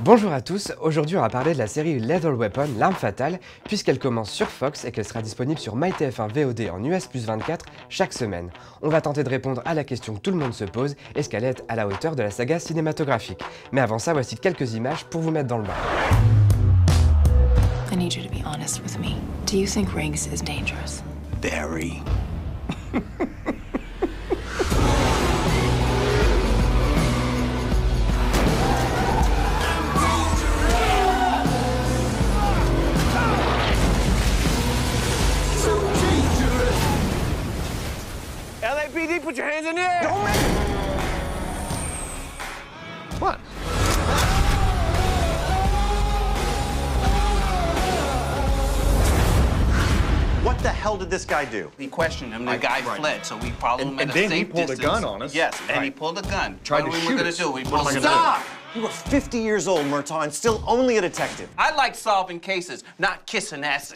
Bonjour à tous, aujourd'hui on va parler de la série Lethal Weapon, l'arme fatale, puisqu'elle commence sur Fox et qu'elle sera disponible sur MyTF1 VOD en US+24 chaque semaine. On va tenter de répondre à la question que tout le monde se pose, est-ce qu'elle est à la hauteur de la saga cinématographique? Mais avant ça, voici quelques images pour vous mettre dans le bain. I need you to be honest with me. Do you think Riggs is dangerous? Very. LAPD, put your hands in the air! Don't make... What? What the hell did this guy do? We questioned him. The guy fled, so we followed him at a safe distance. And then he pulled a gun on us. Yes, and he pulled a gun. Tried to shoot us. What are we gonna do? Stop! You were 50 years old, Murtaugh, and still only a detective. I like solving cases, not kissing ass.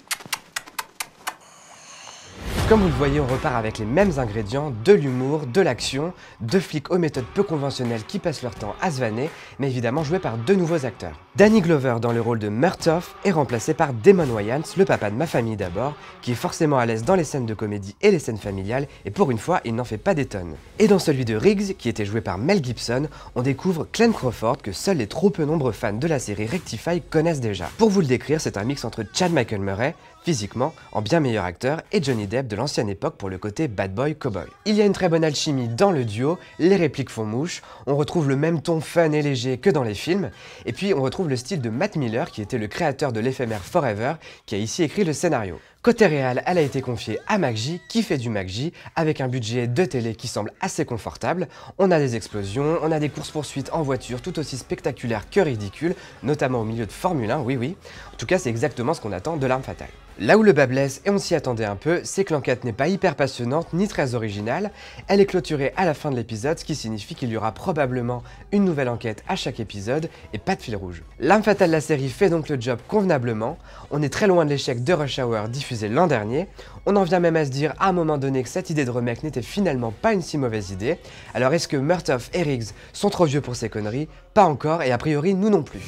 Comme vous le voyez, on repart avec les mêmes ingrédients, de l'humour, de l'action, deux flics aux méthodes peu conventionnelles qui passent leur temps à se vanner, mais évidemment joués par deux nouveaux acteurs. Danny Glover dans le rôle de Murtaugh est remplacé par Damon Wayans, le papa de ma famille d'abord, qui est forcément à l'aise dans les scènes de comédie et les scènes familiales, et pour une fois, il n'en fait pas des tonnes. Et dans celui de Riggs, qui était joué par Mel Gibson, on découvre Glenn Crawford que seuls les trop peu nombreux fans de la série Rectify connaissent déjà. Pour vous le décrire, c'est un mix entre Chad Michael Murray, physiquement, en bien meilleur acteur, et Johnny Depp de l'ancienne époque pour le côté bad boy cowboy. Il y a une très bonne alchimie dans le duo, les répliques font mouche, on retrouve le même ton fun et léger que dans les films, et puis on retrouve le style de Matt Miller qui était le créateur de l'éphémère Forever, qui a ici écrit le scénario. Côté réal, elle a été confiée à McG, qui fait du McG, avec un budget de télé qui semble assez confortable. On a des explosions, on a des courses-poursuites en voiture tout aussi spectaculaires que ridicules, notamment au milieu de Formule 1, oui. En tout cas, c'est exactement ce qu'on attend de l'arme fatale. Là où le bas blesse, et on s'y attendait un peu, c'est que l'enquête n'est pas hyper passionnante ni très originale. Elle est clôturée à la fin de l'épisode, ce qui signifie qu'il y aura probablement une nouvelle enquête à chaque épisode et pas de fil rouge. L'arme fatale de la série fait donc le job convenablement. On est très loin de l'échec de Rush Hour diffusé l'an dernier. On en vient même à se dire à un moment donné que cette idée de remake n'était finalement pas une si mauvaise idée. Alors est-ce que Murtaugh et Riggs sont trop vieux pour ces conneries? Pas encore, et a priori nous non plus.